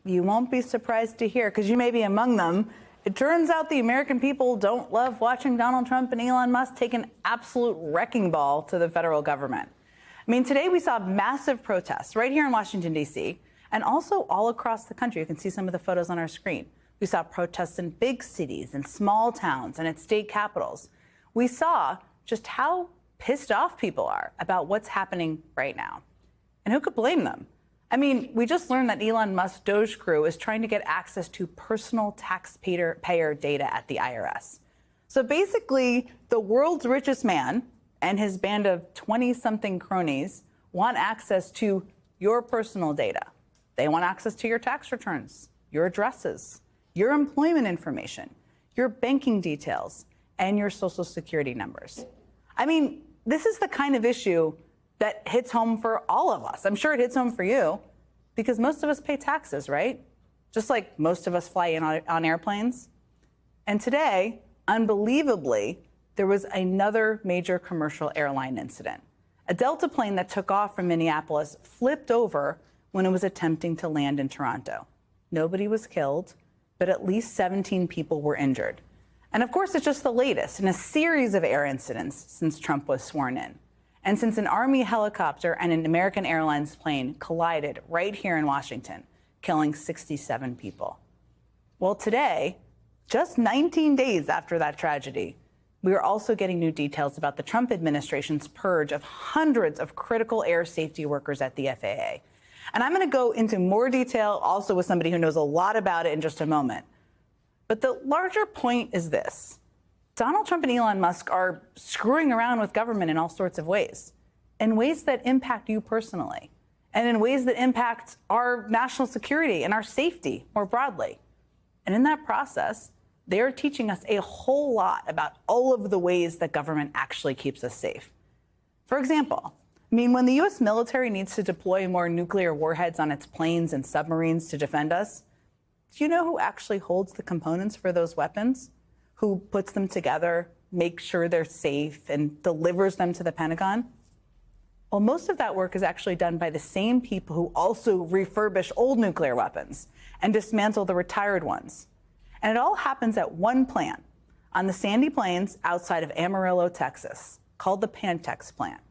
you won't be surprised to hear, because you may be among them, it turns out the American people don't love watching Donald Trump and Elon Musk take an absolute wrecking ball to the federal government. I mean, today we saw massive protests right here in Washington, D.C., and also all across the country. You can see some of the photos on our screen. We saw protests in big cities and small towns and at state capitals. We saw just how pissed off people are about what's happening right now. And who could blame them? I mean, we just learned that Elon Musk's Doge crew is trying to get access to personal taxpayer data at the IRS. So basically, the world's richest man and his band of 20-something cronies want access to your personal data. They want access to your tax returns, your addresses, your employment information, your banking details, and your social security numbers. I mean, this is the kind of issue that hits home for all of us. I'm sure it hits home for you, because most of us pay taxes, right? Just like most of us fly in on airplanes. And today, unbelievably, there was another major commercial airline incident. A Delta plane that took off from Minneapolis flipped over when it was attempting to land in Toronto. Nobody was killed, but at least 17 people were injured. And of course, it's just the latest in a series of air incidents since Trump was sworn in. And since an Army helicopter and an American Airlines plane collided right here in Washington, killing 67 people. Well, today, just 19 days after that tragedy, we are also getting new details about the Trump administration's purge of hundreds of critical air safety workers at the FAA. And I'm going to go into more detail also with somebody who knows a lot about it in just a moment. But the larger point is this. Donald Trump and Elon Musk are screwing around with government in all sorts of ways that impact you personally, and in ways that impact our national security and our safety more broadly. And in that process, they are teaching us a whole lot about all of the ways that government actually keeps us safe. For example, I mean, when the U.S. military needs to deploy more nuclear warheads on its planes and submarines to defend us, do you know who actually holds the components for those weapons? Who puts them together, makes sure they're safe, and delivers them to the Pentagon? Well, most of that work is actually done by the same people who also refurbish old nuclear weapons and dismantle the retired ones. And it all happens at one plant on the Sandy Plains outside of Amarillo, Texas, called the Pantex plant.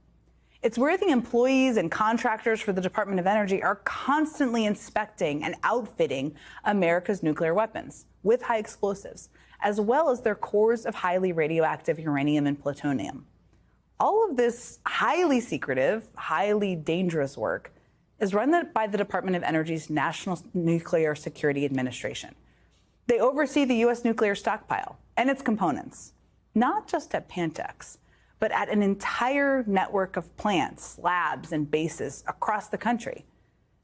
It's where the employees and contractors for the Department of Energy are constantly inspecting and outfitting America's nuclear weapons with high explosives, as well as their cores of highly radioactive uranium and plutonium. All of this highly secretive, highly dangerous work is run by the Department of Energy's National Nuclear Security Administration. They oversee the U.S. nuclear stockpile and its components, not just at Pantex, but at an entire network of plants, labs, and bases across the country.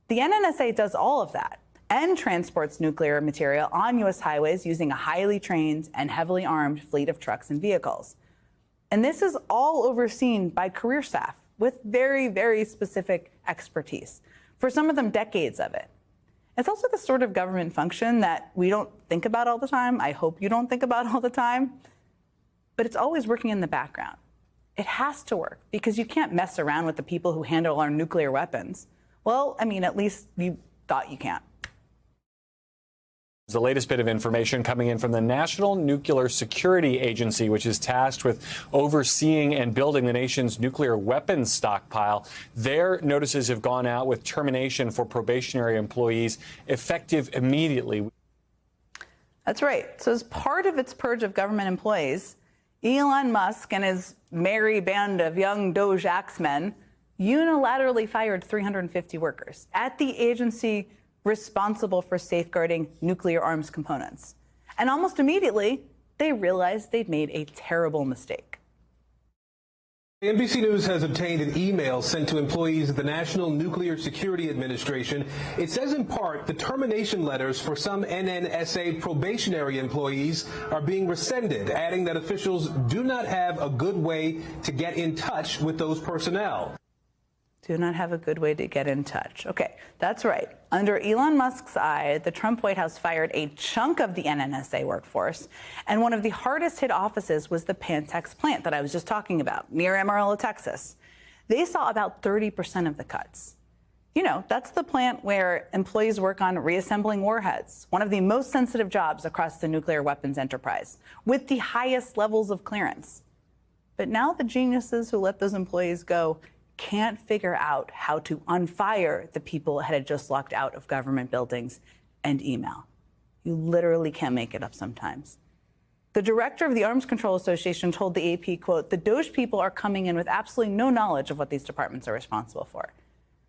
The NNSA does all of that and transports nuclear material on U.S. highways using a highly trained and heavily armed fleet of trucks and vehicles. And this is all overseen by career staff with very, very specific expertise. For some of them, decades of it. It's also the sort of government function that we don't think about all the time. I hope you don't think about all the time. But it's always working in the background. It has to work because you can't mess around with the people who handle our nuclear weapons. Well, I mean, at least you thought you can't. The latest bit of information coming in from the National Nuclear Security Agency, which is tasked with overseeing and building the nation's nuclear weapons stockpile. Their notices have gone out with termination for probationary employees effective immediately. That's right. So as part of its purge of government employees, Elon Musk and his merry band of young Doge axemen unilaterally fired 350 workers at the agency responsible for safeguarding nuclear arms components. And almost immediately, they realized they'd made a terrible mistake. NBC News has obtained an email sent to employees of the National Nuclear Security Administration. It says in part the termination letters for some NNSA probationary employees are being rescinded, adding that officials do not have a good way to get in touch with those personnel. Do not have a good way to get in touch. Okay, that's right. Under Elon Musk's eye, the Trump White House fired a chunk of the NNSA workforce, and one of the hardest hit offices was the Pantex plant that I was just talking about, near Amarillo, Texas. They saw about 30% of the cuts. You know, that's the plant where employees work on reassembling warheads, one of the most sensitive jobs across the nuclear weapons enterprise, with the highest levels of clearance. But now the geniuses who let those employees go can't figure out how to unfire the people it had just locked out of government buildings and email. You literally can't make it up sometimes. The director of the Arms Control Association told the AP, quote, "The Doge people are coming in with absolutely no knowledge of what these departments are responsible for."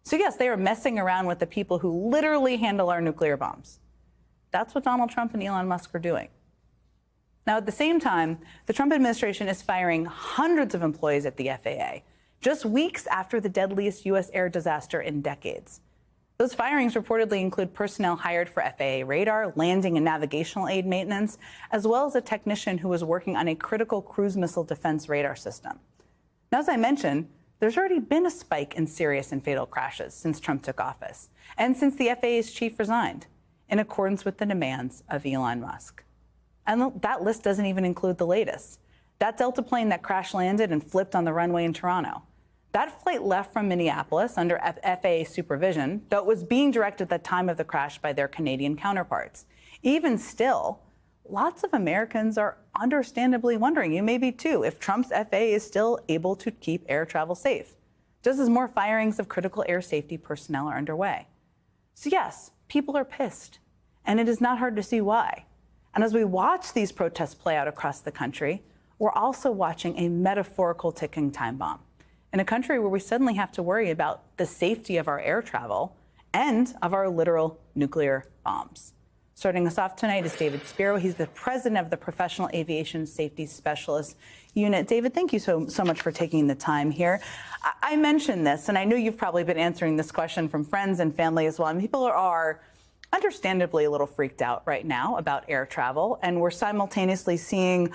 So yes, they are messing around with the people who literally handle our nuclear bombs. That's what Donald Trump and Elon Musk are doing. Now, at the same time, the Trump administration is firing hundreds of employees at the FAA, just weeks after the deadliest U.S. air disaster in decades. Those firings reportedly include personnel hired for FAA radar, landing and navigational aid maintenance, as well as a technician who was working on a critical cruise missile defense radar system. Now, as I mentioned, there's already been a spike in serious and fatal crashes since Trump took office, and since the FAA's chief resigned, in accordance with the demands of Elon Musk. And that list doesn't even include the latest. That Delta plane that crash landed and flipped on the runway in Toronto. That flight left from Minneapolis under FAA supervision, though it was being directed at the time of the crash by their Canadian counterparts. Even still, lots of Americans are understandably wondering, you may be too, if Trump's FAA is still able to keep air travel safe, just as more firings of critical air safety personnel are underway. So yes, people are pissed, and it is not hard to see why. And as we watch these protests play out across the country, we're also watching a metaphorical ticking time bomb in a country where we suddenly have to worry about the safety of our air travel and of our literal nuclear bombs. Starting us off tonight is David Spiro. He's the president of the Professional Aviation Safety Specialist Unit. David, thank you so much for taking the time here. I mentioned this, and I know you've probably been answering this question from friends and family as well. And people are understandably a little freaked out right now about air travel, and we're simultaneously seeing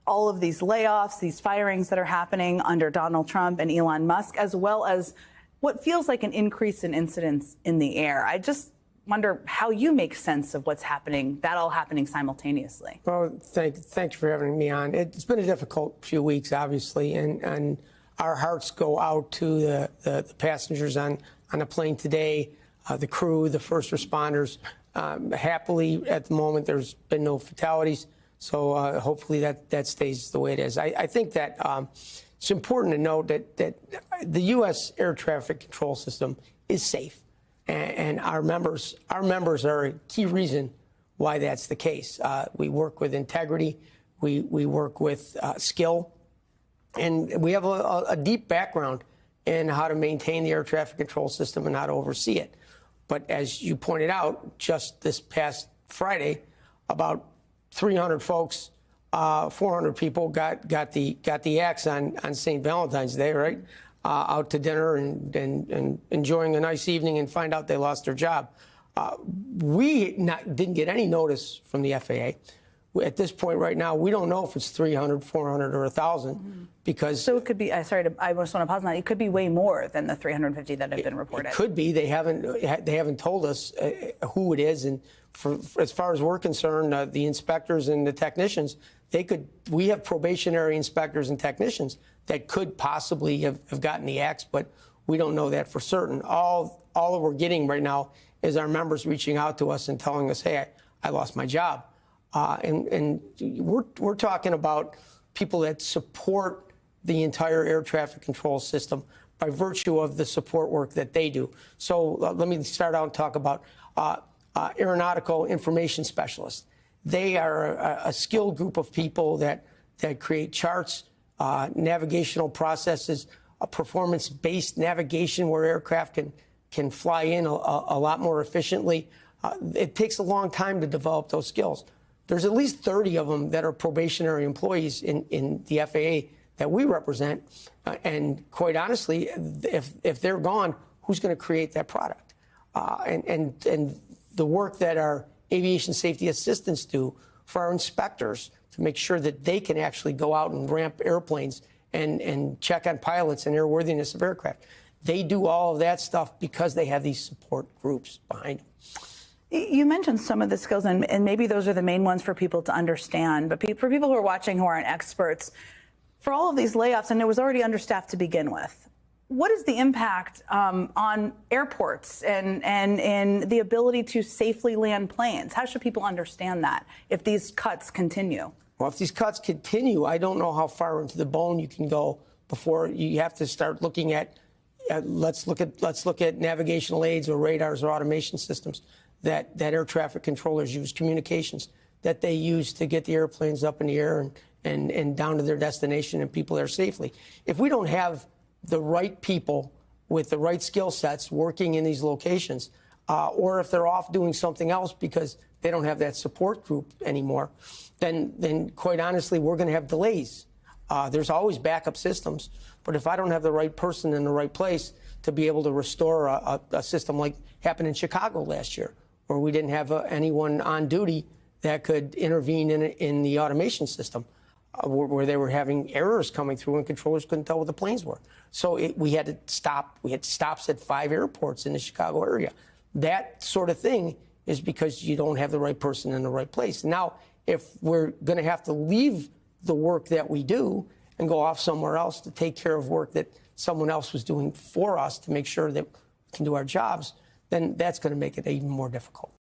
all of these layoffs, these firings that are happening under Donald Trump and Elon Musk, as well as what feels like an increase in incidents in the air. I just wonder how you make sense of what's happening, that all happening simultaneously. Well, thanks for having me on. It's been a difficult few weeks, obviously, and our hearts go out to the passengers on the plane today, the crew, the first responders. Happily, at the moment, there's been no fatalities, so hopefully that stays the way it is. I think that it's important to note that the U.S. air traffic control system is safe. And our members are a key reason why that's the case. We work with integrity, we work with skill, and we have a deep background in how to maintain the air traffic control system and how to oversee it. But as you pointed out, just this past Friday, about 300 folks, 400 people got the axe on St. Valentine's Day, right? Out to dinner and enjoying a nice evening and find out they lost their job. We didn't get any notice from the FAA. At this point right now, we don't know if it's 300, 400, or 1,000 because... So it could be, I just want to pause on that. It could be way more than the 350 that have been reported. It could be. They haven't told us who it is. And as far as we're concerned, the inspectors and the technicians, we have probationary inspectors and technicians that could possibly have gotten the axe, but we don't know that for certain. All that we're getting right now is our members reaching out to us and telling us, hey, I lost my job. And we're talking about people that support the entire air traffic control system by virtue of the support work that they do. So let me start out and talk about aeronautical information specialists. They are a skilled group of people that create charts, navigational processes, a performance-based navigation where aircraft can fly in a lot more efficiently. It takes a long time to develop those skills. There's at least 30 of them that are probationary employees in the FAA that we represent. And quite honestly, if they're gone, who's going to create that product? And the work that our aviation safety assistants do for our inspectors to make sure that they can actually go out and ramp airplanes and check on pilots and airworthiness of aircraft. They do all of that stuff because they have these support groups behind them. You mentioned some of the skills, and maybe those are the main ones for people to understand. But for people who are watching who aren't experts, for all of these layoffs, and it was already understaffed to begin with, what is the impact on airports and the ability to safely land planes? How should people understand that if these cuts continue? Well, if these cuts continue, I don't know how far into the bone you can go before you have to start looking at. Let's look at navigational aids or radars or automation systems that air traffic controllers use, communications that they use to get the airplanes up in the air and down to their destination and people there safely. If we don't have the right people with the right skill sets working in these locations, or if they're off doing something else because they don't have that support group anymore, then quite honestly, we're going to have delays. There's always backup systems, but if I don't have the right person in the right place to be able to restore a system like happened in Chicago last year, where we didn't have anyone on duty that could intervene in the automation system, where they were having errors coming through and controllers couldn't tell what the planes were. So we had to stop. We had stops at 5 airports in the Chicago area. That sort of thing is because you don't have the right person in the right place. Now, if we're going to have to leave the work that we do and go off somewhere else to take care of work that someone else was doing for us to make sure that we can do our jobs, then that's going to make it even more difficult.